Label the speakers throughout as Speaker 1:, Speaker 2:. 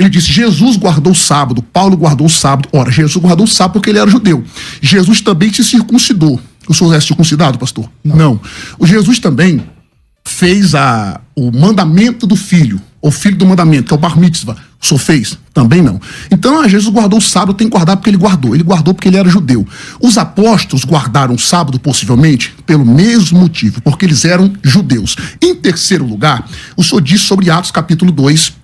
Speaker 1: Ele disse, Jesus guardou o sábado, Paulo guardou o sábado. Ora, Jesus guardou o sábado porque ele era judeu. Jesus também se circuncidou. O senhor é circuncidado, pastor? Não. O Jesus também fez o mandamento do filho, o filho do mandamento, que é o bar mitzvah. O senhor fez? Também não. Então, Jesus guardou o sábado, tem que guardar porque ele guardou. Ele guardou porque ele era judeu. Os apóstolos guardaram o sábado, possivelmente, pelo mesmo motivo, porque eles eram judeus. Em terceiro lugar, o senhor diz sobre Atos capítulo 2.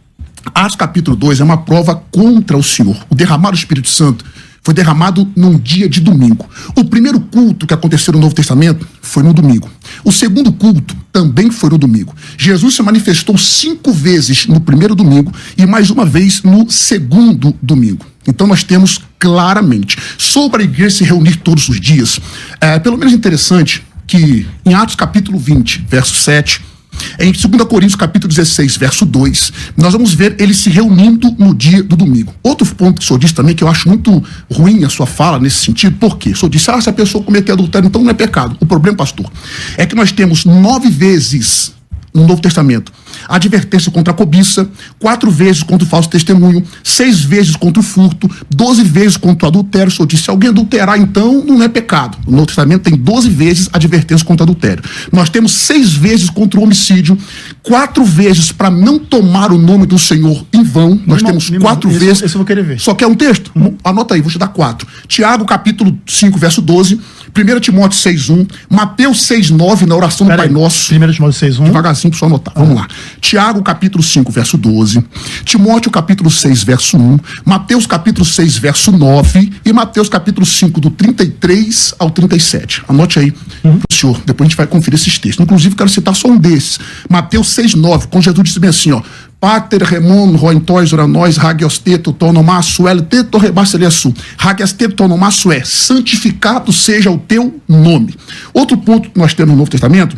Speaker 1: Atos capítulo 2 é uma prova contra o Senhor. O derramar do Espírito Santo foi derramado num dia de domingo. O primeiro culto que aconteceu no Novo Testamento foi no domingo. O segundo culto também foi no domingo. Jesus se manifestou 5 vezes no primeiro domingo e mais uma vez no segundo domingo. Então nós temos claramente sobre a igreja se reunir todos os dias. Pelo menos interessante que em Atos capítulo 20, verso 7, em 2 Coríntios capítulo 16, verso 2, nós vamos ver ele se reunindo no dia do domingo. Outro ponto que o senhor disse também, que eu acho muito ruim a sua fala nesse sentido, por quê? O senhor disse, se a pessoa cometer adultério, então não é pecado. O problema, pastor, é que nós temos 9 vezes no Novo Testamento advertência contra a cobiça, 4 vezes contra o falso testemunho, 6 vezes contra o furto, 12 vezes contra o adultério. O senhor disse, se alguém adulterar, então não é pecado. No Novo Testamento tem 12 vezes advertência contra o adultério. Nós temos 6 vezes contra o homicídio, 4 vezes para não tomar o nome do Senhor em vão. Nós temos 4 vezes.
Speaker 2: Esse eu vou querer ver.
Speaker 1: Só quer um texto? Anota aí, vou te dar 4. Tiago, capítulo 5, verso 12. 1 Timóteo 6:1, Mateus 6:9, na oração do Pai Nosso.
Speaker 2: 1 Timóteo 6:1.
Speaker 1: Devagarzinho para só anotar. Vamos lá. Tiago, capítulo 5, verso 12. Timóteo, capítulo 6, verso 1. Mateus, capítulo 6, verso 9. E Mateus, capítulo 5, do 33 ao 37. Anote aí, pro senhor. Depois a gente vai conferir esses textos. Inclusive, quero citar só um desses. Mateus 6:9, quando Jesus disse bem assim, ó. Pater remon roentois oranóis hagiosteto tonomasso el teto rebaselesu. Hagiosteto tonomasso é santificado seja o teu nome. Outro ponto que nós temos no Novo Testamento,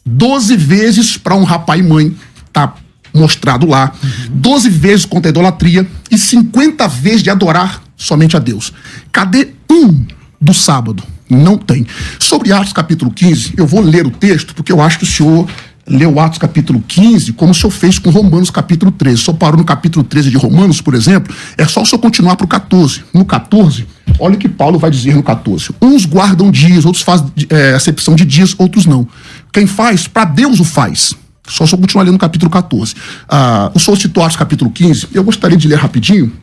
Speaker 1: 12 vezes para honrar pai e mãe, tá mostrado lá. 12 vezes contra a idolatria e 50 vezes de adorar somente a Deus. Cadê do sábado? Não tem. Sobre Atos capítulo 15, eu vou ler o texto porque eu acho que o senhor leu Atos capítulo 15, como o senhor fez com Romanos capítulo 13. O senhor parou no capítulo 13 de Romanos, por exemplo, é só o senhor continuar para o 14. No 14, olha o que Paulo vai dizer no 14. Uns guardam dias, outros fazem acepção de dias, outros não. Quem faz, para Deus o faz. Só o senhor continuar lendo no capítulo 14. O senhor citou Atos capítulo 15, eu gostaria de ler rapidinho.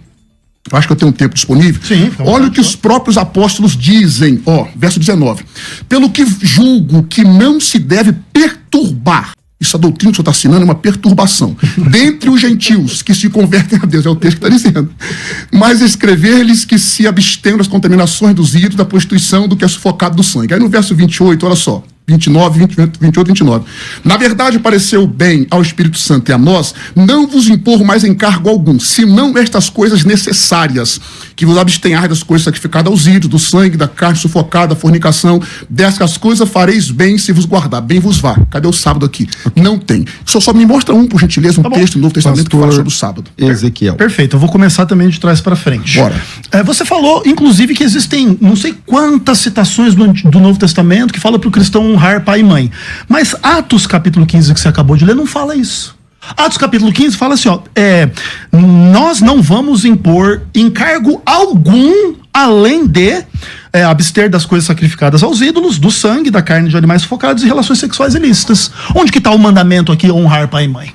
Speaker 1: Eu acho que eu tenho um tempo disponível.
Speaker 2: Sim,
Speaker 1: olha o que os próprios apóstolos dizem, verso 19. Pelo que julgo que não se deve perturbar. Isso a doutrina que o senhor está assinando é uma perturbação. Dentre os gentios que se convertem a Deus, é o texto que está dizendo. Mas escrever-lhes que se abstenham das contaminações dos ídolos, da prostituição, do que é sufocado do sangue. Aí no verso 28, olha só. 29, 28, 29. Na verdade, pareceu bem ao Espírito Santo e a nós não vos impor mais encargo algum, senão estas coisas necessárias, que vos abstenhais das coisas sacrificadas aos ídolos, do sangue, da carne sufocada, da fornicação. Dessas coisas fareis bem se vos guardar. Bem vos vá. Cadê o sábado aqui? Não tem. Só me mostra por gentileza, texto do Novo Testamento que fala sobre o sábado.
Speaker 3: Ezequiel.
Speaker 2: Perfeito, eu vou começar também de trás para frente.
Speaker 1: Bora.
Speaker 2: Você falou, inclusive, que existem não sei quantas citações do Novo Testamento que fala para o cristão honrar pai e mãe. Mas Atos capítulo 15 que você acabou de ler não fala isso. Atos capítulo 15 fala assim, nós não vamos impor encargo algum além de abster das coisas sacrificadas aos ídolos, do sangue, da carne de animais sufocados e relações sexuais ilícitas. Onde que está o mandamento aqui, honrar pai e mãe?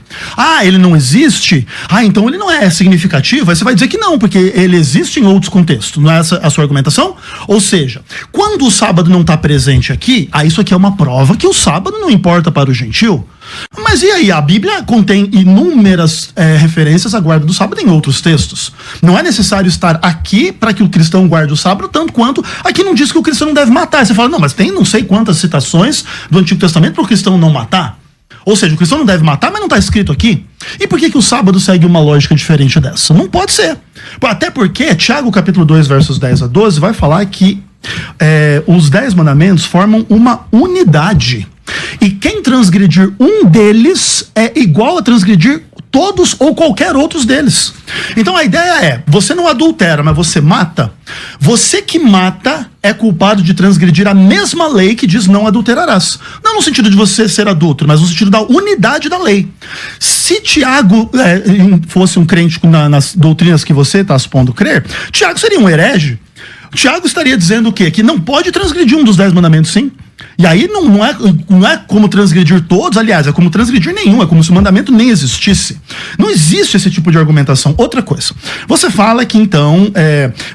Speaker 2: Ele não existe? Então ele não é significativo? Aí você vai dizer que não, porque ele existe em outros contextos. Não é essa a sua argumentação? Ou seja, quando o sábado não está presente aqui, isso aqui é uma prova que o sábado não importa para o gentil. Mas e aí? A Bíblia contém inúmeras referências à guarda do sábado em outros textos. Não é necessário estar aqui para que o cristão guarde o sábado, tanto quanto aqui não diz que o cristão não deve matar. Você fala, não, mas tem não sei quantas citações do Antigo Testamento para o cristão não matar. Ou seja, o cristão não deve matar, mas não está escrito aqui. E por que o sábado segue uma lógica diferente dessa? Não pode ser. Até porque Tiago capítulo 2, versos 10 a 12, vai falar que os 10 mandamentos formam uma unidade. E quem transgredir um deles é igual a transgredir todos ou qualquer outros deles. Então a ideia é, você não adultera, mas você mata. Você que mata é culpado de transgredir a mesma lei que diz não adulterarás. Não no sentido de você ser adúltero, mas no sentido da unidade da lei. Se Tiago fosse um crente nas doutrinas que você está supondo crer, Tiago seria um herege. Tiago estaria dizendo o quê? Que não pode transgredir um dos 10 mandamentos, sim. E aí não é como transgredir todos, aliás, é como transgredir nenhum, é como se o mandamento nem existisse. Não existe esse tipo de argumentação. Outra coisa, você fala que então,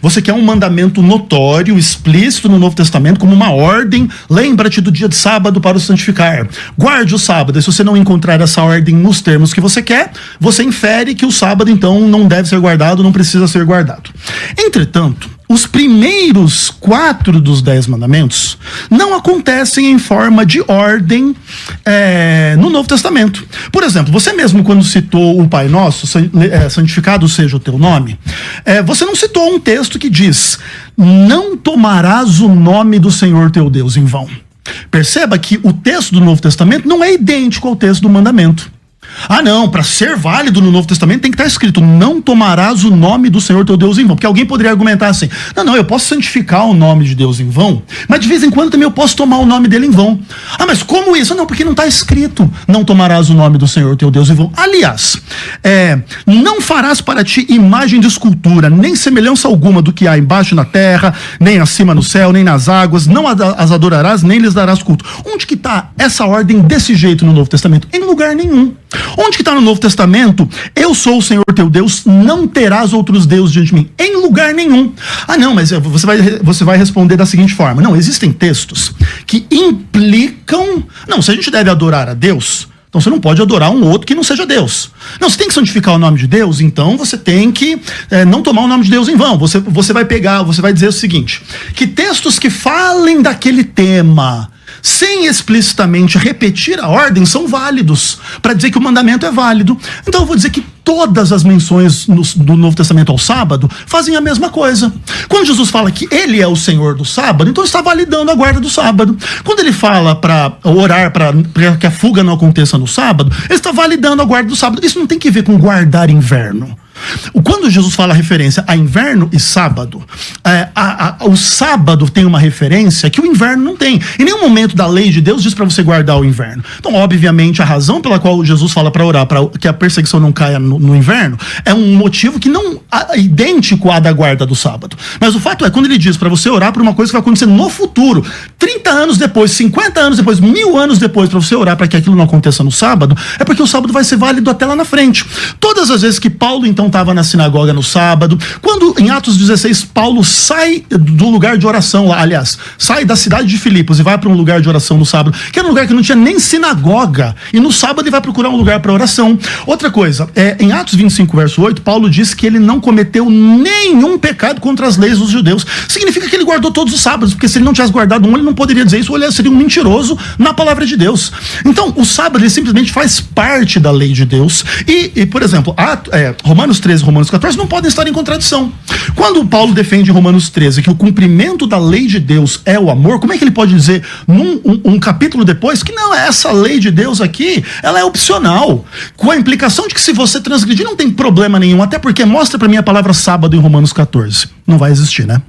Speaker 2: você quer um mandamento notório, explícito no Novo Testamento, como uma ordem, lembra-te do dia de sábado para o santificar, guarde o sábado, e se você não encontrar essa ordem nos termos que você quer, você infere que o sábado então não deve ser guardado, não precisa ser guardado. Entretanto, os primeiros 4 dos 10 mandamentos não acontecem em forma de ordem no Novo Testamento. Por exemplo, você mesmo quando citou o Pai Nosso, santificado seja o teu nome, você não citou um texto que diz, não tomarás o nome do Senhor teu Deus em vão. Perceba que o texto do Novo Testamento não é idêntico ao texto do mandamento. Ah não, para ser válido no Novo Testamento tem que estar escrito, não tomarás o nome do Senhor teu Deus em vão, porque alguém poderia argumentar assim, não, eu posso santificar o nome de Deus em vão, mas de vez em quando também eu posso tomar o nome dele em vão. Ah, mas como isso? Não, porque não está escrito, não tomarás o nome do Senhor teu Deus em vão. Aliás, não farás para ti imagem de escultura, nem semelhança alguma do que há embaixo na terra, nem acima no céu, nem nas águas, não as adorarás, nem lhes darás culto. Onde que está essa ordem desse jeito no Novo Testamento? Em lugar nenhum. Onde que está no Novo Testamento? Eu sou o Senhor teu Deus, não terás outros deuses diante de mim. Em lugar nenhum. Ah não, mas você vai responder da seguinte forma. Não, existem textos que implicam... Não, se a gente deve adorar a Deus, então você não pode adorar um outro que não seja Deus. Não, você tem que santificar o nome de Deus, então você tem que não tomar o nome de Deus em vão. Você vai dizer o seguinte, que textos que falem daquele tema... sem explicitamente repetir a ordem, são válidos, para dizer que o mandamento é válido. Então eu vou dizer que todas as menções do Novo Testamento ao sábado fazem a mesma coisa. Quando Jesus fala que ele é o Senhor do sábado, então está validando a guarda do sábado. Quando ele fala para orar para que a fuga não aconteça no sábado, ele está validando a guarda do sábado. Isso não tem que ver com guardar inverno. Quando Jesus fala referência a inverno e sábado, o sábado tem uma referência que o inverno não tem. Em nenhum momento da lei de Deus diz para você guardar o inverno. Então, obviamente, a razão pela qual Jesus fala para orar, para que a perseguição não caia no inverno, é um motivo que não é idêntico à da guarda do sábado. Mas o fato é, quando ele diz para você orar por uma coisa que vai acontecer no futuro, 30 anos depois, 50 anos depois, 1000 anos depois, para você orar para que aquilo não aconteça no sábado, é porque o sábado vai ser válido até lá na frente. Todas as vezes que Paulo, então, estava na sinagoga no sábado, quando em Atos 16 Paulo sai do lugar de oração, aliás, sai da cidade de Filipos e vai para um lugar de oração no sábado, que era um lugar que não tinha nem sinagoga, e no sábado ele vai procurar um lugar para oração. Outra coisa, em Atos 25, verso 8, Paulo diz que ele não cometeu nenhum pecado contra as leis dos judeus. Significa que ele guardou todos os sábados, porque se ele não tivesse guardado um, ele não poderia dizer isso, ou ele seria um mentiroso na palavra de Deus. Então, o sábado, ele simplesmente faz parte da lei de Deus, e por exemplo, Romanos 13 e Romanos 14 não podem estar em contradição. Quando Paulo defende em Romanos 13 que o cumprimento da lei de Deus é o amor, como é que ele pode dizer um capítulo depois que não, essa lei de Deus aqui, ela é opcional, com a implicação de que se você transgredir não tem problema nenhum, até porque mostra para mim a palavra sábado em Romanos 14. Não vai existir, né?